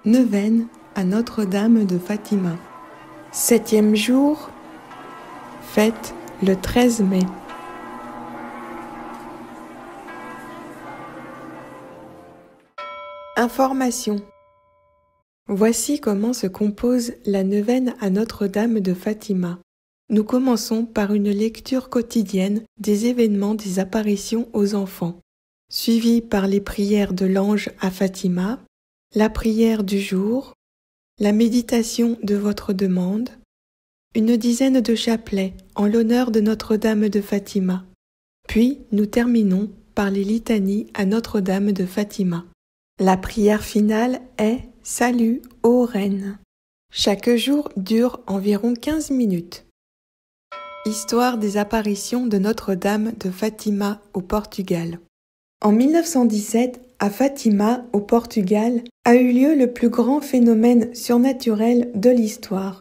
Neuvaine à Notre-Dame de Fatima. 7e jour, fête le 13 mai. Information. Voici comment se compose la neuvaine à Notre-Dame de Fatima. Nous commençons par une lecture quotidienne des événements des apparitions aux enfants, suivie par les prières de l'ange à Fatima, la prière du jour, la méditation de votre demande, une dizaine de chapelets en l'honneur de Notre-Dame de Fatima. Puis nous terminons par les litanies à Notre-Dame de Fatima. La prière finale est « Salut, ô Reine ». Chaque jour dure environ 15 minutes. Histoire des apparitions de Notre-Dame de Fatima au Portugal. En 1917, à Fatima, au Portugal, a eu lieu le plus grand phénomène surnaturel de l'histoire.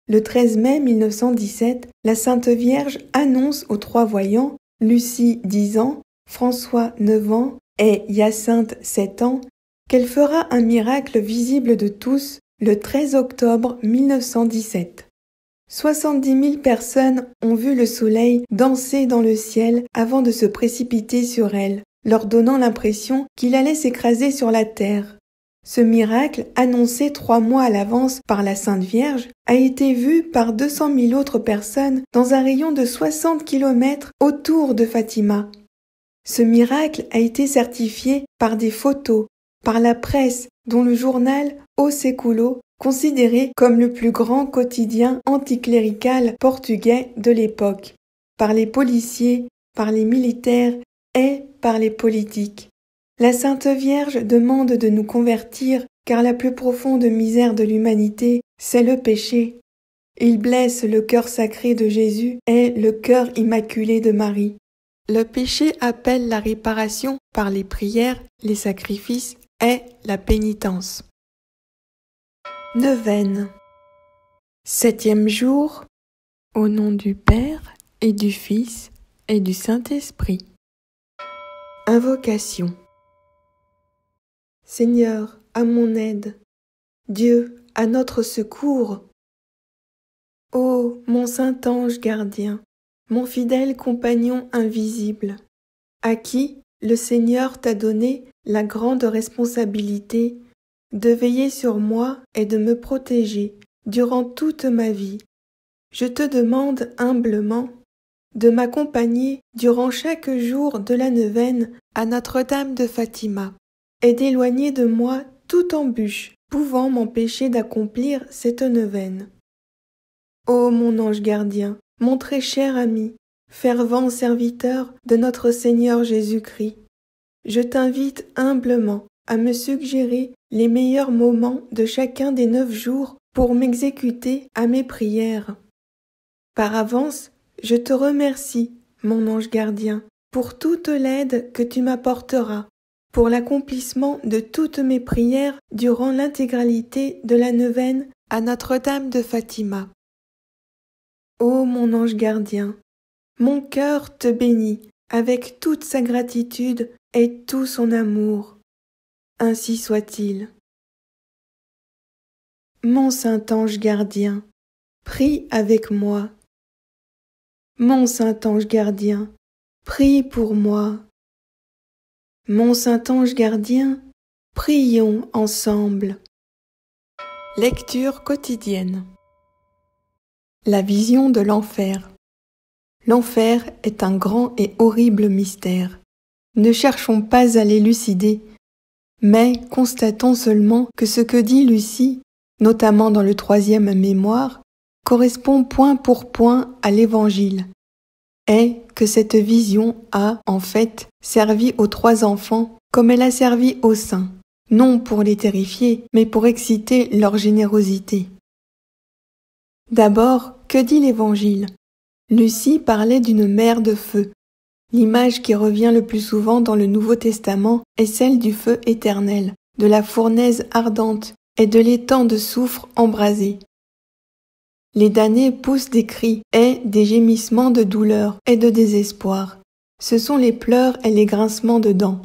Le 13 mai 1917, la Sainte Vierge annonce aux trois voyants, Lucie 10 ans, François 9 ans et Hyacinthe 7 ans, qu'elle fera un miracle visible de tous le 13 octobre 1917. 70 000 personnes ont vu le soleil danser dans le ciel avant de se précipiter sur elle, leur donnant l'impression qu'il allait s'écraser sur la terre. Ce miracle, annoncé 3 mois à l'avance par la Sainte Vierge, a été vu par 200 000 autres personnes dans un rayon de 60 km autour de Fatima. Ce miracle a été certifié par des photos, par la presse, dont le journal O Século, considéré comme le plus grand quotidien anticlérical portugais de l'époque, par les policiers, par les militaires et par les politiques. La Sainte Vierge demande de nous convertir car la plus profonde misère de l'humanité, c'est le péché. Il blesse le cœur sacré de Jésus et le cœur immaculé de Marie. Le péché appelle la réparation par les prières, les sacrifices et la pénitence. Neuvaine. 7e jour, au nom du Père et du Fils et du Saint-Esprit. Invocation. Seigneur, à mon aide. Dieu, à notre secours. Ô mon saint ange gardien, mon fidèle compagnon invisible, à qui le Seigneur t'a donné la grande responsabilité de veiller sur moi et de me protéger durant toute ma vie. Je te demande humblement de m'accompagner durant chaque jour de la neuvaine à Notre-Dame de Fatima et d'éloigner de moi toute embûche pouvant m'empêcher d'accomplir cette neuvaine. Ô mon ange gardien, mon très cher ami, fervent serviteur de notre Seigneur Jésus-Christ, je t'invite humblement à me suggérer les meilleurs moments de chacun des 9 jours pour m'exécuter à mes prières. Par avance, je te remercie, mon ange gardien, pour toute l'aide que tu m'apporteras, pour l'accomplissement de toutes mes prières durant l'intégralité de la neuvaine à Notre-Dame de Fatima. Ô mon ange gardien, mon cœur te bénit avec toute sa gratitude et tout son amour. Ainsi soit-il. Mon saint ange gardien, prie avec moi. Mon saint ange gardien, prie pour moi. Mon saint ange gardien, prions ensemble. Lecture quotidienne. La vision de l'enfer. L'enfer est un grand et horrible mystère. Ne cherchons pas à l'élucider, mais constatons seulement que ce que dit Lucie, notamment dans le 3e mémoire, correspond point pour point à l'Évangile, et que cette vision a, en fait, servi aux 3 enfants comme elle a servi aux saints, non pour les terrifier, mais pour exciter leur générosité. D'abord, que dit l'Évangile ? Lucie parlait d'une mer de feu. L'image qui revient le plus souvent dans le Nouveau Testament est celle du feu éternel, de la fournaise ardente et de l'étang de soufre embrasé. Les damnés poussent des cris et des gémissements de douleur et de désespoir. Ce sont les pleurs et les grincements de dents.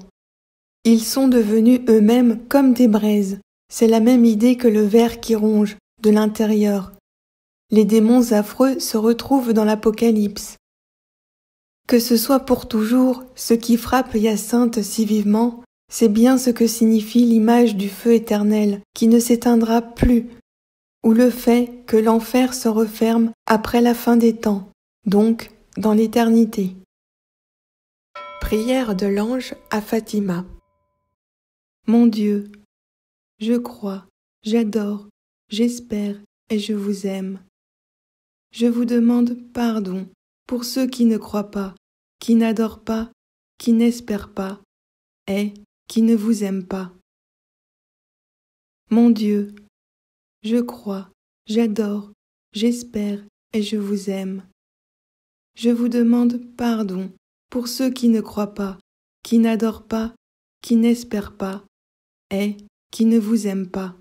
Ils sont devenus eux-mêmes comme des braises, c'est la même idée que le ver qui ronge, de l'intérieur. Les démons affreux se retrouvent dans l'Apocalypse. Que ce soit pour toujours, ce qui frappe Hyacinthe si vivement, c'est bien ce que signifie l'image du feu éternel, qui ne s'éteindra plus, ou le fait que l'enfer se referme après la fin des temps, donc dans l'éternité. Prière de l'ange à Fatima. Mon Dieu, je crois, j'adore, j'espère et je vous aime. Je vous demande pardon pour ceux qui ne croient pas, qui n'adorent pas, qui n'espèrent pas et qui ne vous aiment pas. Mon Dieu, je crois, j'adore, j'espère et je vous aime. Je vous demande pardon pour ceux qui ne croient pas, qui n'adorent pas, qui n'espèrent pas et qui ne vous aiment pas.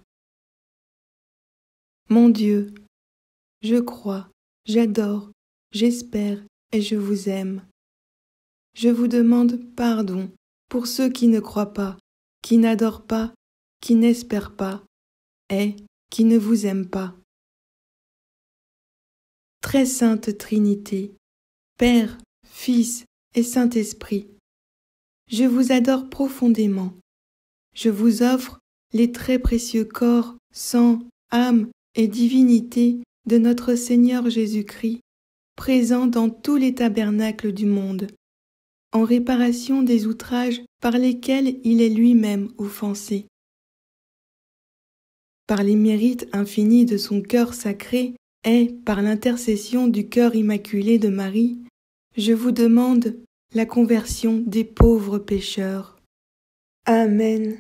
Mon Dieu, je crois, j'adore, j'espère et je vous aime. Je vous demande pardon pour ceux qui ne croient pas, qui n'adorent pas, qui n'espèrent pas et qui ne vous aiment pas. Très sainte Trinité, Père, Fils et Saint-Esprit, je vous adore profondément. Je vous offre les très précieux corps, sang, âme et divinité de notre Seigneur Jésus-Christ, présent dans tous les tabernacles du monde, en réparation des outrages par lesquels il est lui-même offensé. Par les mérites infinis de son cœur sacré et par l'intercession du cœur immaculé de Marie, je vous demande la conversion des pauvres pécheurs. Amen.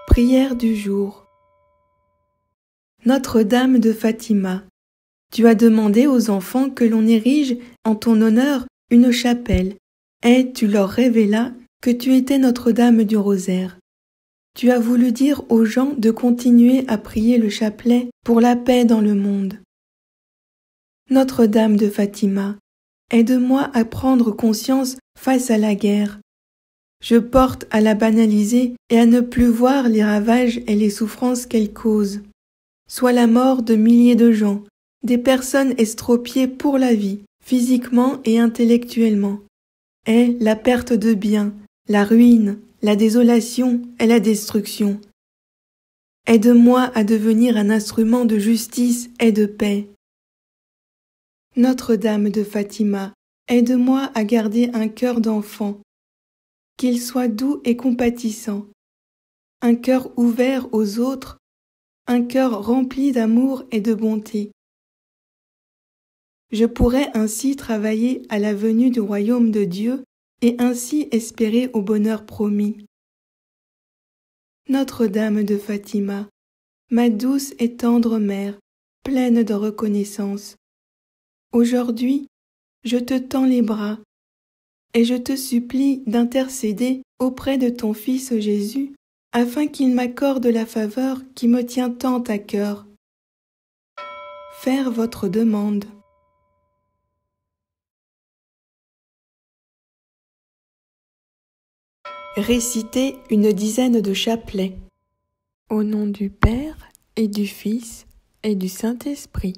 Prière du jour. Notre-Dame de Fatima, tu as demandé aux enfants que l'on érige en ton honneur une chapelle, et tu leur révélas que tu étais Notre-Dame du Rosaire. Tu as voulu dire aux gens de continuer à prier le chapelet pour la paix dans le monde. Notre-Dame de Fatima, aide-moi à prendre conscience face à la guerre. Je porte à la banaliser et à ne plus voir les ravages et les souffrances qu'elle cause. Soit la mort de milliers de gens, des personnes estropiées pour la vie, physiquement et intellectuellement, et la perte de biens, la ruine, la désolation et la destruction. Aide-moi à devenir un instrument de justice et de paix. Notre-Dame de Fatima, aide-moi à garder un cœur d'enfant, qu'il soit doux et compatissant, un cœur ouvert aux autres, un cœur rempli d'amour et de bonté. Je pourrais ainsi travailler à la venue du royaume de Dieu et ainsi espérer au bonheur promis. Notre-Dame de Fatima, ma douce et tendre mère, pleine de reconnaissance, aujourd'hui, je te tends les bras et je te supplie d'intercéder auprès de ton Fils Jésus afin qu'il m'accorde la faveur qui me tient tant à cœur. Faire votre demande. Réciter une dizaine de chapelets. Au nom du Père et du Fils et du Saint-Esprit.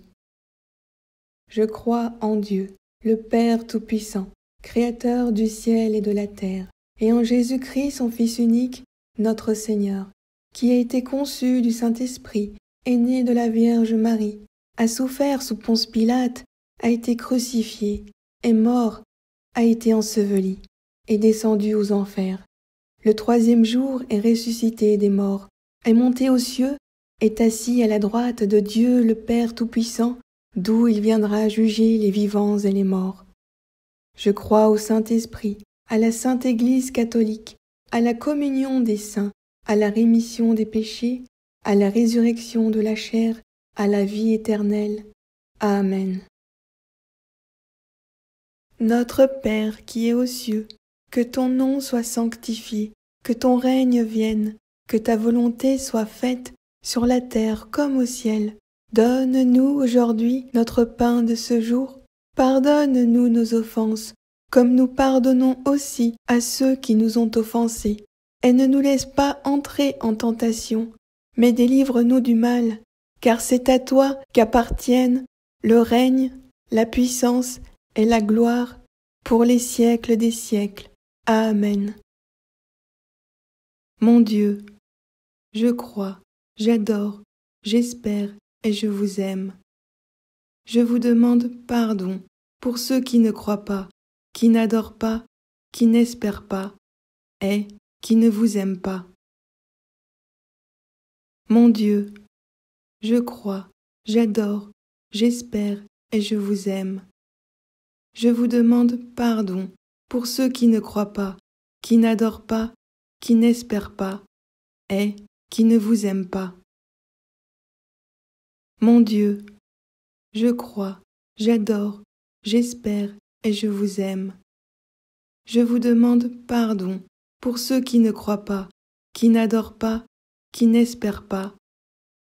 Je crois en Dieu, le Père Tout-Puissant, Créateur du ciel et de la terre, et en Jésus-Christ, son Fils unique, notre Seigneur, qui a été conçu du Saint-Esprit, est né de la Vierge Marie, a souffert sous Ponce Pilate, a été crucifié, est mort, a été enseveli, est descendu aux enfers. Le troisième jour est ressuscité des morts, est monté aux cieux, est assis à la droite de Dieu le Père Tout-Puissant, d'où il viendra juger les vivants et les morts. Je crois au Saint-Esprit, à la Sainte Église catholique, à la communion des saints, à la rémission des péchés, à la résurrection de la chair, à la vie éternelle. Amen. Notre Père qui es aux cieux, que ton nom soit sanctifié, que ton règne vienne, que ta volonté soit faite sur la terre comme au ciel. Donne-nous aujourd'hui notre pain de ce jour. Pardonne-nous nos offenses, comme nous pardonnons aussi à ceux qui nous ont offensés. Et ne nous laisse pas entrer en tentation, mais délivre-nous du mal, car c'est à toi qu'appartiennent le règne, la puissance et la gloire pour les siècles des siècles. Amen. Mon Dieu, je crois, j'adore, j'espère et je vous aime. Je vous demande pardon pour ceux qui ne croient pas, qui n'adorent pas, qui n'espèrent pas et qui ne vous aiment pas. Mon Dieu, je crois, j'adore, j'espère et je vous aime. Je vous demande pardon pour ceux qui ne croient pas, qui n'adorent pas, qui n'espèrent pas et qui ne vous aiment pas. Mon Dieu, je crois, j'adore, j'espère et je vous aime. Je vous demande pardon pour ceux qui ne croient pas, qui n'adorent pas, qui n'espèrent pas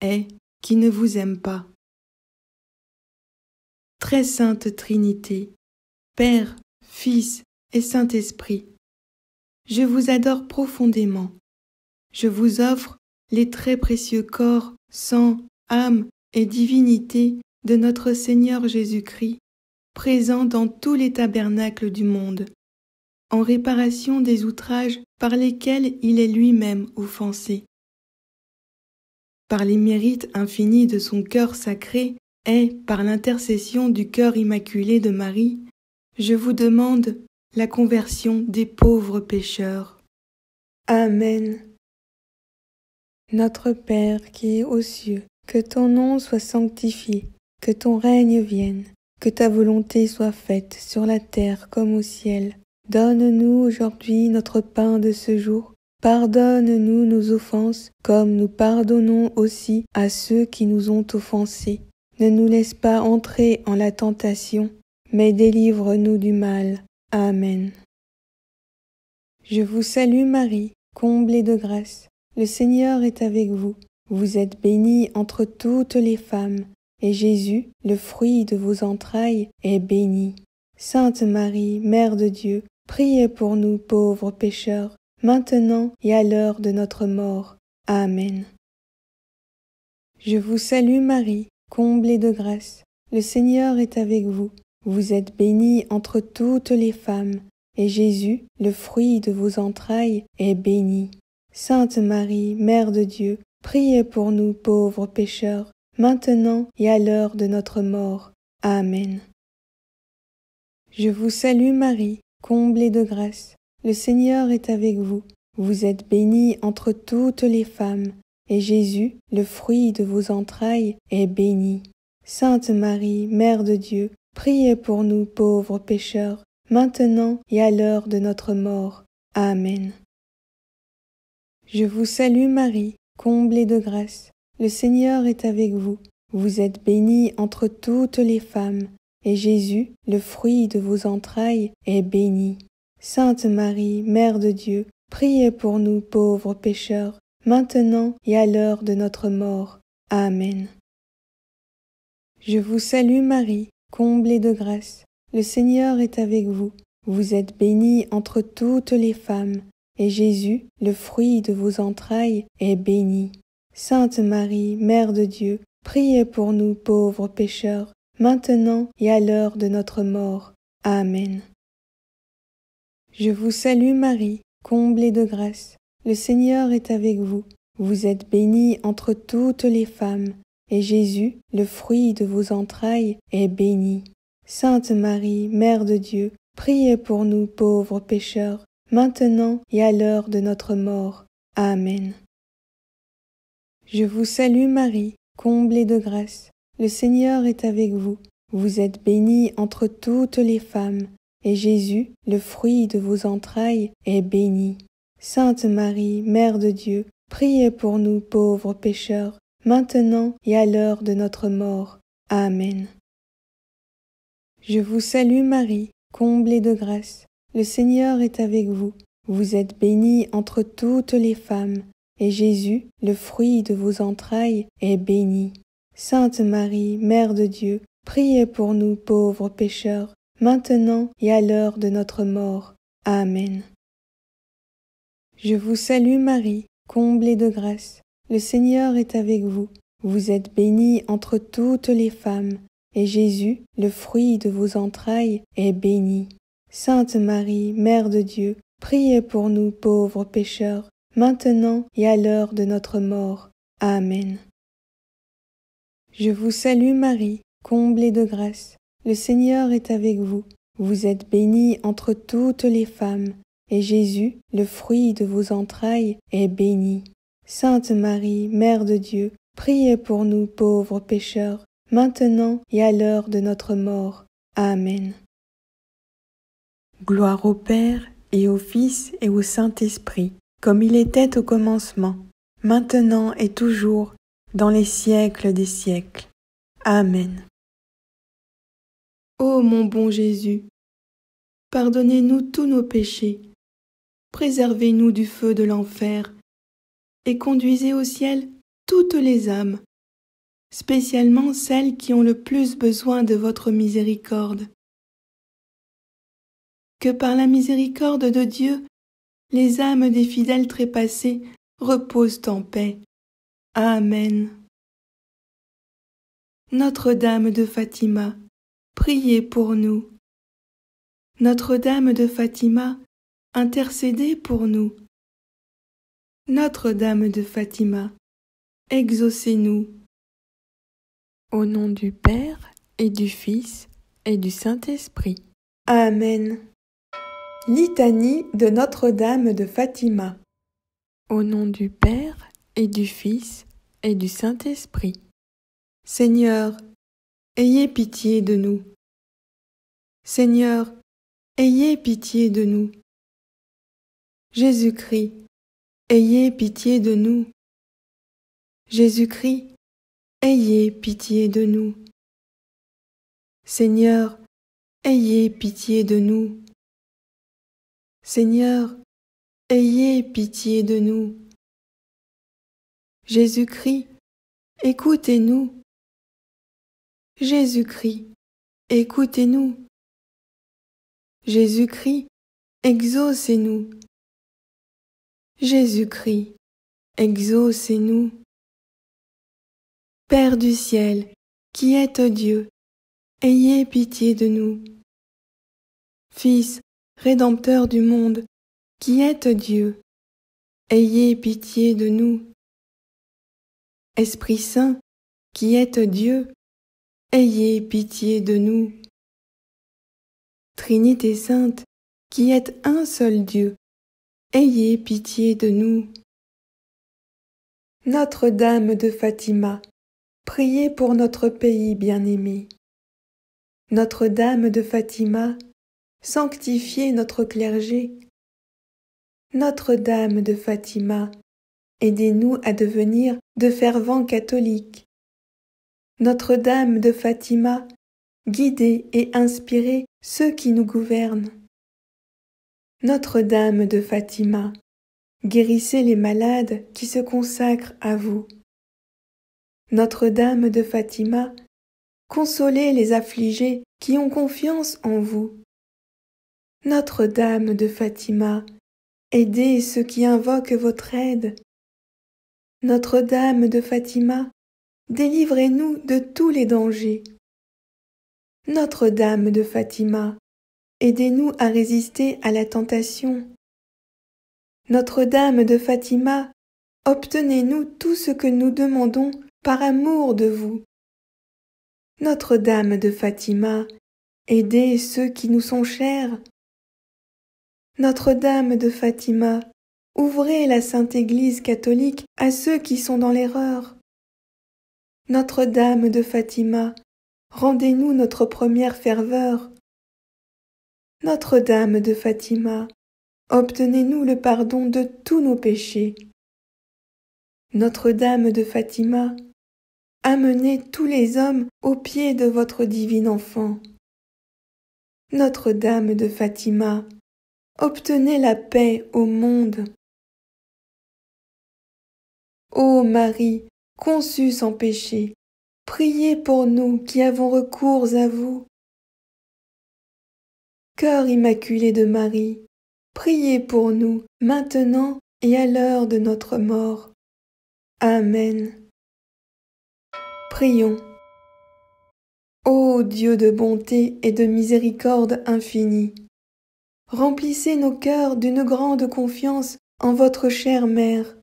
et qui ne vous aiment pas. Très sainte Trinité, Père, Fils et Saint-Esprit, je vous adore profondément. Je vous offre les très précieux corps, sang, âme et divinité de notre Seigneur Jésus-Christ, présent dans tous les tabernacles du monde, en réparation des outrages par lesquels il est lui-même offensé. Par les mérites infinis de son cœur sacré et par l'intercession du cœur immaculé de Marie, je vous demande la conversion des pauvres pécheurs. Amen. Notre Père qui es aux cieux, que ton nom soit sanctifié, que ton règne vienne, que ta volonté soit faite sur la terre comme au ciel. Donne-nous aujourd'hui notre pain de ce jour. Pardonne-nous nos offenses, comme nous pardonnons aussi à ceux qui nous ont offensés. Ne nous laisse pas entrer en la tentation, mais délivre-nous du mal. Amen. Je vous salue Marie, comblée de grâce. Le Seigneur est avec vous. Vous êtes bénie entre toutes les femmes, et Jésus, le fruit de vos entrailles, est béni. Sainte Marie, Mère de Dieu, priez pour nous pauvres pécheurs, maintenant et à l'heure de notre mort. Amen. Je vous salue Marie, comblée de grâce. Le Seigneur est avec vous. Vous êtes bénie entre toutes les femmes, et Jésus, le fruit de vos entrailles, est béni. Sainte Marie, Mère de Dieu, priez pour nous pauvres pécheurs, maintenant et à l'heure de notre mort. Amen. Je vous salue Marie, comblée de grâce. Le Seigneur est avec vous. Vous êtes bénie entre toutes les femmes, et Jésus, le fruit de vos entrailles, est béni. Sainte Marie, Mère de Dieu, priez pour nous pauvres pécheurs, maintenant et à l'heure de notre mort. Amen. Je vous salue Marie, comblée de grâce. Le Seigneur est avec vous. Vous êtes bénie entre toutes les femmes, et Jésus, le fruit de vos entrailles, est béni. Sainte Marie, Mère de Dieu, priez pour nous pauvres pécheurs, maintenant et à l'heure de notre mort. Amen. Je vous salue Marie, comblée de grâce. Le Seigneur est avec vous. Vous êtes bénie entre toutes les femmes, et Jésus, le fruit de vos entrailles, est béni. Sainte Marie, Mère de Dieu, priez pour nous pauvres pécheurs, maintenant et à l'heure de notre mort. Amen. Je vous salue Marie, comblée de grâce. Le Seigneur est avec vous. Vous êtes bénie entre toutes les femmes, et Jésus, le fruit de vos entrailles, est béni. Sainte Marie, Mère de Dieu, priez pour nous pauvres pécheurs, maintenant et à l'heure de notre mort. Amen. Je vous salue Marie, comblée de grâce. Le Seigneur est avec vous. Vous êtes bénie entre toutes les femmes, et Jésus, le fruit de vos entrailles, est béni. Sainte Marie, Mère de Dieu, priez pour nous pauvres pécheurs, maintenant et à l'heure de notre mort. Amen. Je vous salue Marie, comblée de grâce. Le Seigneur est avec vous. Vous êtes bénie entre toutes les femmes, et Jésus, le fruit de vos entrailles, est béni. Sainte Marie, Mère de Dieu, priez pour nous pauvres pécheurs, maintenant et à l'heure de notre mort. Amen. Je vous salue Marie, comblée de grâce. le Seigneur est avec vous. Vous êtes bénie entre toutes les femmes, et Jésus, le fruit de vos entrailles, est béni. Sainte Marie, Mère de Dieu, priez pour nous pauvres pécheurs, maintenant et à l'heure de notre mort. Amen. Je vous salue Marie, comblée de grâce. Le Seigneur est avec vous. Vous êtes bénie entre toutes les femmes, et Jésus, le fruit de vos entrailles, est béni. Sainte Marie, Mère de Dieu, priez pour nous pauvres pécheurs, maintenant et à l'heure de notre mort. Amen. Gloire au Père, et au Fils, et au Saint-Esprit, comme il était au commencement, maintenant et toujours, dans les siècles des siècles. Amen. Ô mon bon Jésus, pardonnez-nous tous nos péchés, préservez-nous du feu de l'enfer, et conduisez au ciel toutes les âmes, spécialement celles qui ont le plus besoin de votre miséricorde. Que par la miséricorde de Dieu, les âmes des fidèles trépassés reposent en paix. Amen. Notre-Dame de Fatima, priez pour nous. Notre-Dame de Fatima, intercédez pour nous. Notre-Dame de Fatima, exaucez-nous. Au nom du Père, et du Fils, et du Saint-Esprit. Amen. Litanie de Notre-Dame de Fatima. Au nom du Père, et du Fils, et du Saint-Esprit. Seigneur, ayez pitié de nous. Seigneur, ayez pitié de nous. Jésus-Christ, ayez pitié de nous. Jésus-Christ, ayez pitié de nous. Seigneur, ayez pitié de nous. Seigneur, ayez pitié de nous. Jésus-Christ, écoutez-nous. Jésus-Christ, écoutez-nous. Jésus-Christ, exaucez-nous. Jésus-Christ, exaucez-nous. Père du ciel, qui êtes Dieu, ayez pitié de nous. Fils, Rédempteur du monde, qui êtes Dieu, ayez pitié de nous. Esprit Saint, qui êtes Dieu, ayez pitié de nous. Trinité Sainte, qui êtes un seul Dieu, ayez pitié de nous. Notre-Dame de Fatima, priez pour notre pays bien-aimé. Notre-Dame de Fatima, sanctifiez notre clergé. Notre-Dame de Fatima, aidez-nous à devenir de fervents catholiques. Notre-Dame de Fatima, guidez et inspirez ceux qui nous gouvernent. Notre-Dame de Fatima, guérissez les malades qui se consacrent à vous. Notre-Dame de Fatima, consolez les affligés qui ont confiance en vous. Notre-Dame de Fatima, aidez ceux qui invoquent votre aide. Notre-Dame de Fatima, délivrez-nous de tous les dangers. Notre-Dame de Fatima, aidez-nous à résister à la tentation. Notre-Dame de Fatima, obtenez-nous tout ce que nous demandons par amour de vous. Notre-Dame de Fatima, aidez ceux qui nous sont chers. Notre-Dame de Fatima, ouvrez la Sainte Église catholique à ceux qui sont dans l'erreur. Notre-Dame de Fatima, rendez-nous notre première ferveur. Notre-Dame de Fatima, obtenez-nous le pardon de tous nos péchés. Notre-Dame de Fatima, amenez tous les hommes aux pieds de votre divin enfant. Notre-Dame de Fatima, obtenez la paix au monde. Ô Marie, conçue sans péché, priez pour nous qui avons recours à vous. Cœur immaculé de Marie, priez pour nous maintenant et à l'heure de notre mort. Amen. Prions. Ô Dieu de bonté et de miséricorde infinie, remplissez nos cœurs d'une grande confiance en votre chère Mère,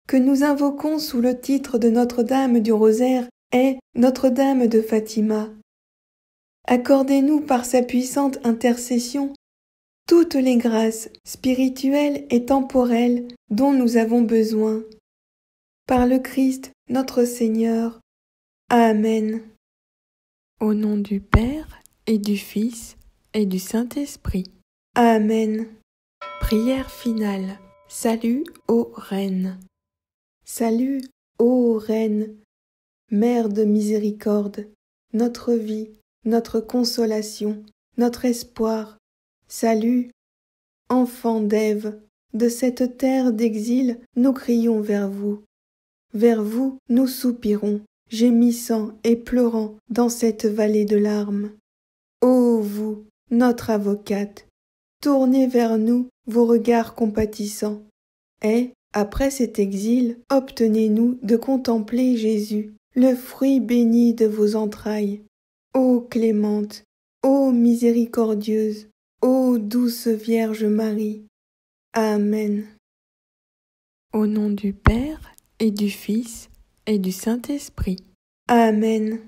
que nous invoquons sous le titre de Notre-Dame du Rosaire et Notre-Dame de Fatima. Accordez-nous par sa puissante intercession toutes les grâces spirituelles et temporelles dont nous avons besoin. Par le Christ notre Seigneur. Amen. Au nom du Père et du Fils et du Saint-Esprit. Amen. Prière finale. Salut, ô Reine. Salut, ô Reine, Mère de miséricorde, notre vie, notre consolation, notre espoir. Salut, enfant d'Ève, de cette terre d'exil, nous crions vers vous. Vers vous, nous soupirons, gémissant et pleurant dans cette vallée de larmes. Ô vous, notre avocate, tournez vers nous vos regards compatissants, et, après cet exil, obtenez-nous de contempler Jésus, le fruit béni de vos entrailles. Ô clémente, ô miséricordieuse, ô douce Vierge Marie. Amen. Au nom du Père et du Fils et du Saint-Esprit. Amen.